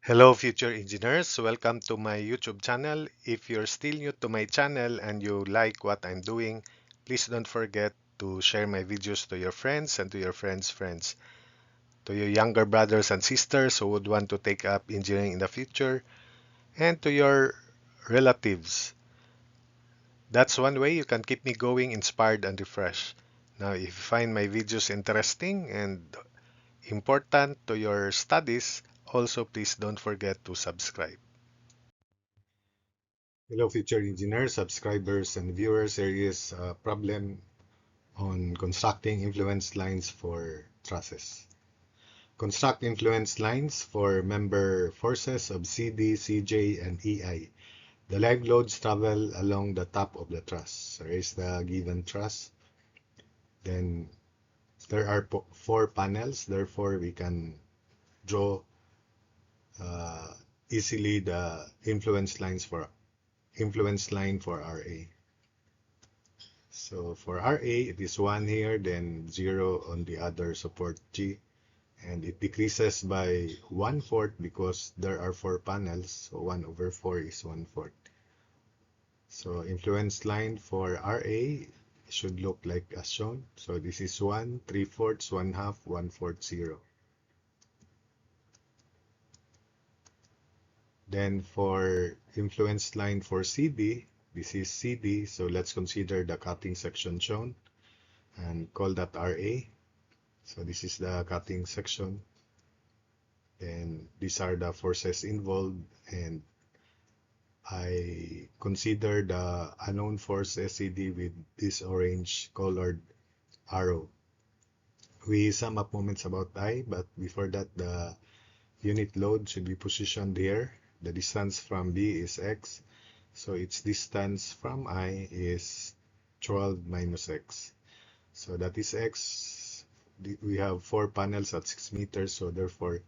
Hello, future engineers. Welcome to my YouTube channel. If you're still new to my channel and you like what I'm doing, please don't forget to share my videos to your friends and to your friends' friends, to your younger brothers and sisters who would want to take up engineering in the future, and to your relatives. That's one way you can keep me going, inspired, and refreshed. Now, if you find my videos interesting and important to your studies, also please don't forget to subscribe. Hello, future engineers, subscribers, and viewers. There is a problem on constructing influence lines for trusses. Construct influence lines for member forces of CD, CJ, and EI. The live loads travel along the top of the truss. So here's the given truss. Then there are four panels. Therefore, we can draw uh, easily the influence line for RA. So for RA, it is 1 here, then 0 on the other support G. And it decreases by 1/4 because there are 4 panels. So 1/4 is 1/4. So influence line for RA should look like as shown. So this is 1, 3/4, 1/2, 1/4, 0. Then for influence line for CD, this is CD. So let's consider the cutting section shown and call that RA. So this is the cutting section. And these are the forces involved, and I consider the unknown force SED with this orange colored arrow. We sum up moments about I, but before that the unit load should be positioned here. The distance from B is X, so its distance from I is 12 minus X. So that is X. We have 4 panels at 6 meters, so therefore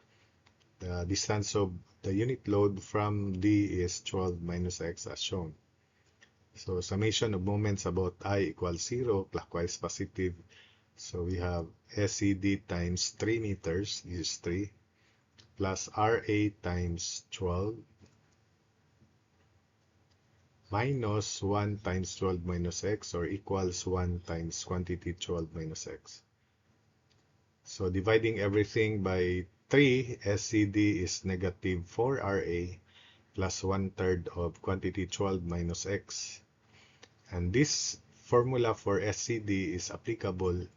the distance of the unit load from D is 12 minus X as shown. So summation of moments about I equals 0, clockwise positive. So we have SED times 3 meters is 3, plus RA times 12, minus 1 times 12 minus X, or equals 1 times quantity 12 minus X. So dividing everything by 3, SED is negative 4RA plus 1/3 of quantity 12 minus X. And this formula for SCD is applicable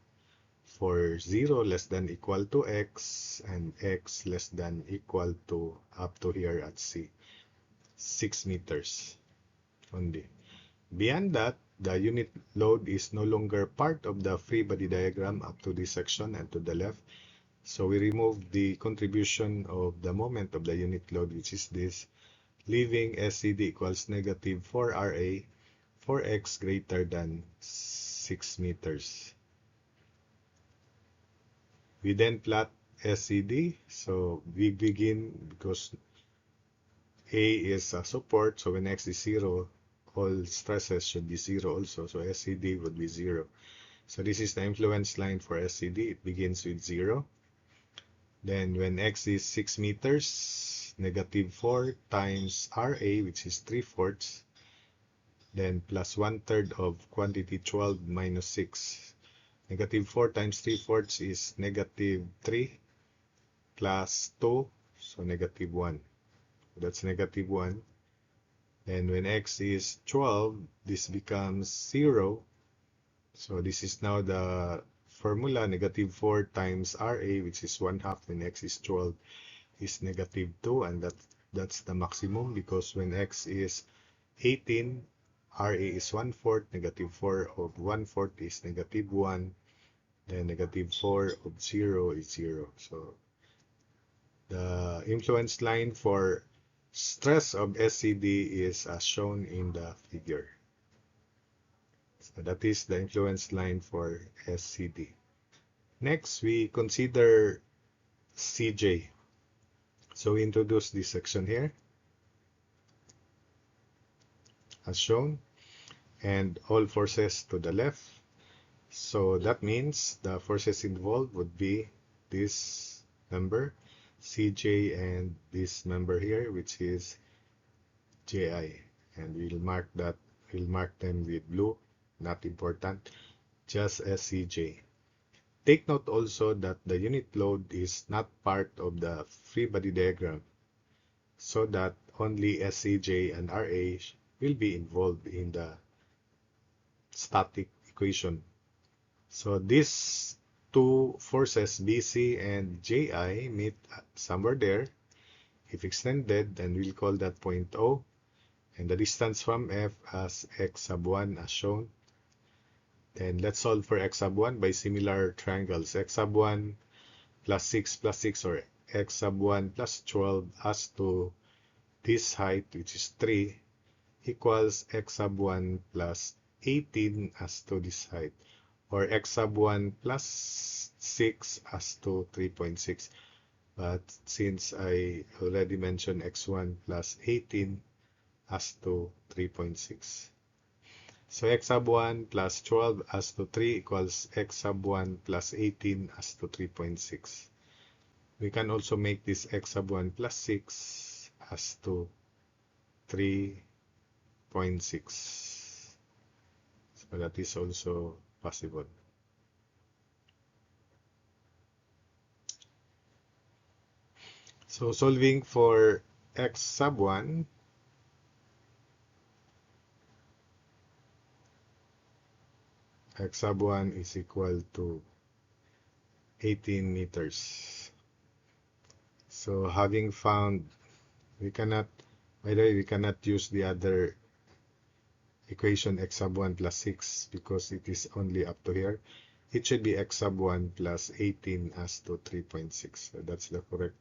for 0 less than equal to X and X less than equal to up to here at C, 6 meters only. Beyond that, the unit load is no longer part of the free body diagram up to this section and to the left. So we remove the contribution of the moment of the unit load, which is this, leaving SCD equals negative 4RA for X greater than 6 meters. We then plot SCD. So we begin because A is a support. So when X is 0, all stresses should be 0 also. So SCD would be 0. So this is the influence line for SCD. It begins with 0. Then when X is 6 meters, negative 4 times RA, which is 3/4, then plus 1/3 of quantity 12 minus 6. Negative 4 times 3/4 is negative 3 plus 2, so negative 1. That's negative 1. And when X is 12, this becomes 0. So this is now the formula, negative 4 times RA, which is 1/2 when X is 12, is negative 2. And that's the maximum because when X is 18, RA is 1/4, negative 4 of 1/4 is negative 1, then negative 4 of 0 is 0. So the influence line for stress of SCD is as shown in the figure. So that is the influence line for SCD. Next, we consider CJ. So we introduce this section here as shown, and all forces to the left. So that means the forces involved would be this number. CJ and this member here, which is JI. And we'll mark them with blue, not important, just as CJ. Take note also that the unit load is not part of the free body diagram, so that only SCJ and RA will be involved in the static equation. So these two forces, BC and JI, meet somewhere there. If extended, then we'll call that point O, and the distance from F as x sub 1 as shown. Then let's solve for x sub 1 by similar triangles. X sub 1 plus 6 plus 6, or x sub 1 plus 12 as to this height, which is 3, equals x sub 1 plus 18 as to this height, or x sub 1 plus 6 as to 3.6. But since I already mentioned x1 plus 18 as to 3.6. So x sub 1 plus 12 as to 3 equals x sub 1 plus 18 as to 3.6. We can also make this x sub 1 plus 6 as to 3.6. So that is also possible. So solving for x sub 1, x sub 1 is equal to 18 meters. So having found, by the way, we cannot use the other equation x sub 1 plus 6 because it is only up to here. It should be x sub 1 plus 18 as to 3.6. So that's the correct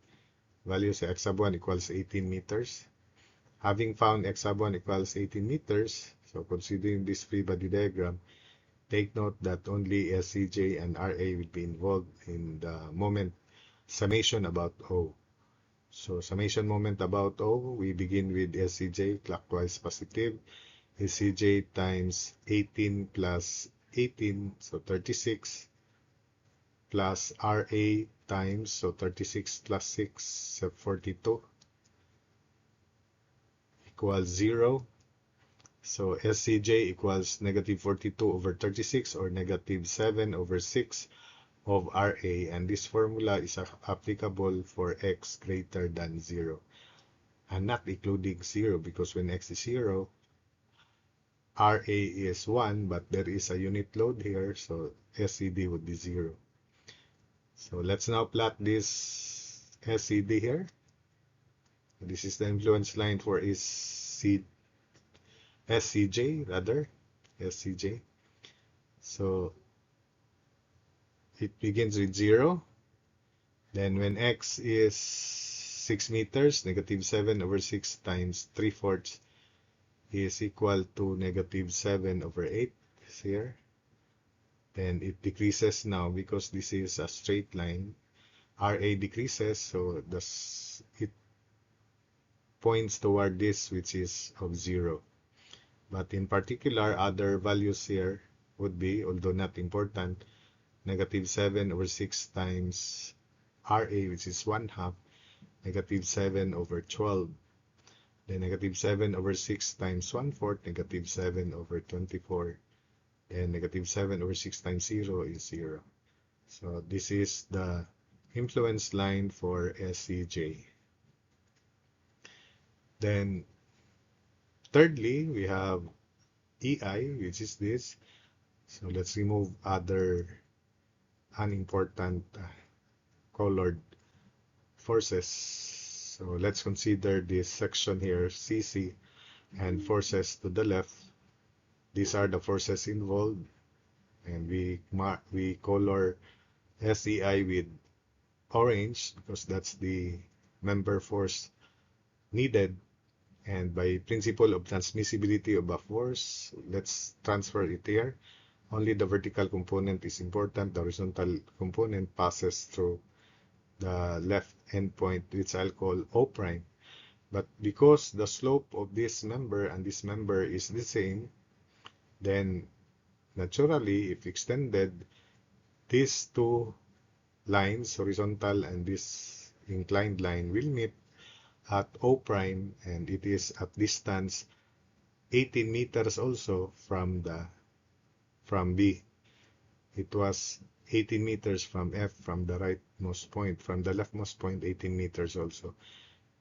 value. So x sub 1 equals 18 meters. Having found x sub 1 equals 18 meters, so considering this free body diagram, take note that only SCJ and RA will be involved in the moment summation about O. So summation moment about O, we begin with SCJ clockwise positive. SCJ times 18 plus 18, so 36, plus RA times, so 36 plus 6, so 42, equals 0. So SCJ equals negative 42 over 36, or negative 7 over 6 of RA, and this formula is applicable for x greater than 0, and not including 0, because when x is 0, RA is 1, but there is a unit load here, so SCD would be 0. So let's now plot this SCD here. This is the influence line for SCJ rather, SCJ. So it begins with 0. Then when x is 6 meters, negative 7 over 6 times 3/4 is equal to negative 7 over 8 here. Then it decreases now because this is a straight line. RA decreases, so it points toward this, which is of 0. But in particular, other values here would be, although not important, negative 7 over 6 times RA, which is 1/2, negative 7 over 12. Then negative 7 over 6 times 1/4, negative 7 over 24. And negative 7 over 6 times 0 is 0. So this is the influence line for SCJ. Then thirdly, we have EI, which is this. So let's remove other unimportant colored forces. So let's consider this section here, CC, and forces to the left. These are the forces involved, and we color SEI with orange because that's the member force needed. And by principle of transmissibility of a force, let's transfer it here. Only the vertical component is important. The horizontal component passes through the left endpoint, which I'll call O prime. But because the slope of this member and this member is the same, then naturally, if extended, these two lines, horizontal and this inclined line will meet at O prime, and it is at distance 18 meters also from B. It was 18 meters from F, from the rightmost point. From the leftmost point, 18 meters also.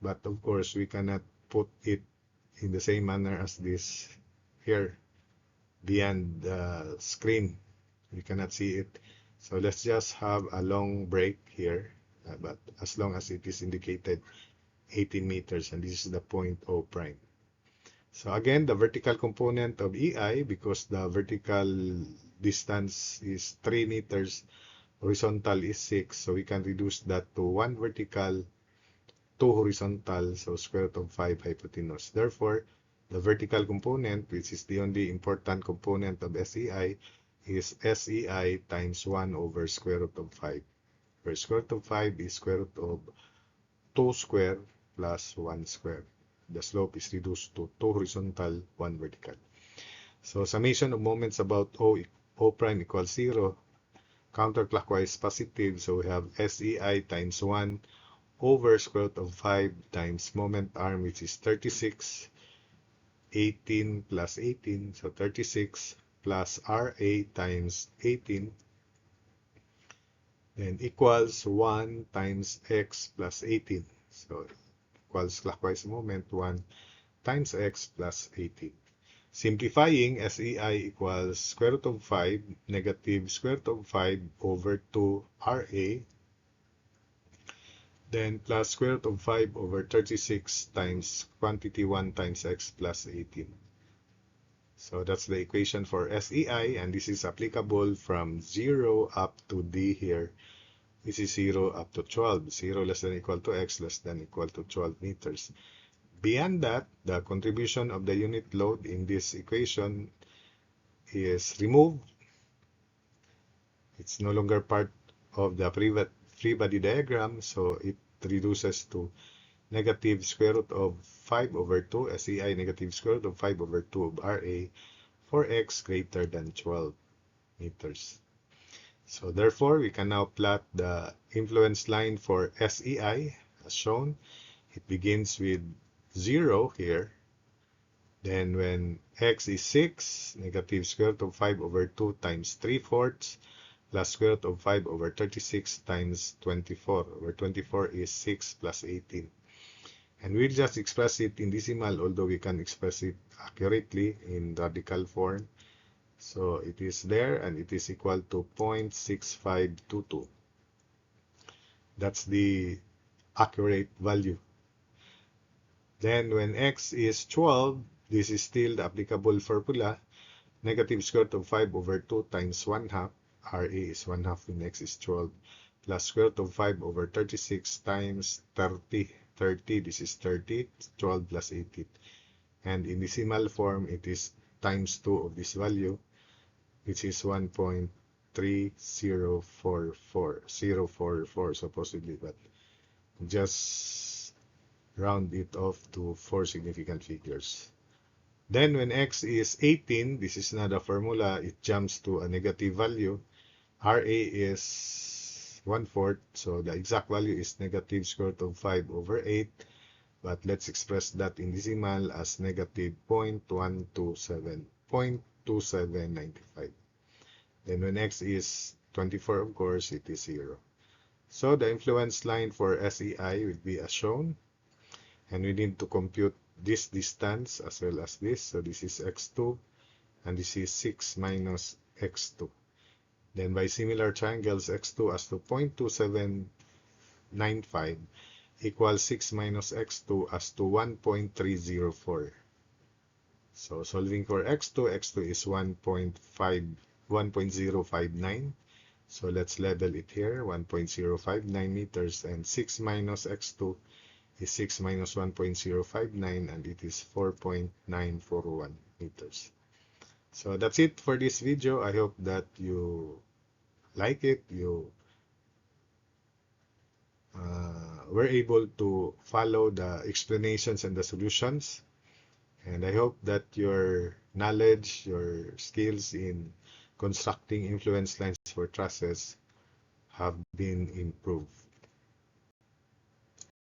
But of course, we cannot put it in the same manner as this here beyond the screen. We cannot see it. So let's just have a long break here, but as long as it is indicated 18 meters, and this is the point O prime. So again, the vertical component of EI, because the vertical distance is 3 meters, horizontal is 6, so we can reduce that to 1 vertical, 2 horizontal, so square root of 5 hypotenuse. Therefore, the vertical component, which is the only important component of SEI, is SEI times 1 over square root of 5, where square root of 5 is square root of 2 square plus 1 square. The slope is reduced to 2 horizontal, 1 vertical. So summation of moments about O prime equals 0, counterclockwise positive, so we have SEI times 1 over square root of 5 times moment arm, which is 36, 18 plus 18, so 36 plus RA times 18, then equals 1 times X plus 18. So equals clockwise moment 1 times X plus 18. Simplifying, SEI equals square root of 5 negative square root of 5 over 2 RA, then plus square root of 5 over 36 times quantity 1 times X plus 18. So that's the equation for SEI, and this is applicable from 0 up to D here. This is 0 up to 12. 0 less than equal to X less than equal to 12 meters. Beyond that, the contribution of the unit load in this equation is removed. It's no longer part of the free body diagram, so it reduces to negative square root of 5 over 2 SEI negative square root of 5 over 2 of RA for X greater than 12 meters. So therefore, we can now plot the influence line for SEI as shown. It begins with 0 here. Then when X is 6, negative square root of 5 over 2 times 3/4 plus square root of 5 over 36 times 24, where 24 is 6 plus 18. And we'll just express it in decimal, although we can express it accurately in radical form. So it is there, and it is equal to 0.6522. That's the accurate value. Then when X is 12, this is still the applicable formula. Negative square root of 5 over 2 times 1/2. RA is 1/2 when X is 12. Plus square root of 5 over 36 times 30. 30, this is 30. 12 plus 18. And in decimal form, it is times 2 of this value, which is 1.3044044 supposedly, but just round it off to 4 significant figures. Then when X is 18, this is not a formula, it jumps to a negative value. RA is 1/4, so the exact value is negative square root of 5 over 8, but let's express that in decimal as negative 0.12795. Then when X is 24, of course, it is 0. So the influence line for SEI will be as shown, and we need to compute this distance as well as this. So this is X2, and this is 6 minus X2. Then by similar triangles, X2 as to 0.2795 equals 6 minus X2 as to 1.304. So solving for X2, X2 is 1.059. So let's label it here, 1.059 meters, and 6 minus X2 is 6 minus 1.059, and it is 4.941 meters. So that's it for this video. I hope that you like it, you were able to follow the explanations and the solutions. And I hope that your knowledge, your skills in constructing influence lines for trusses have been improved.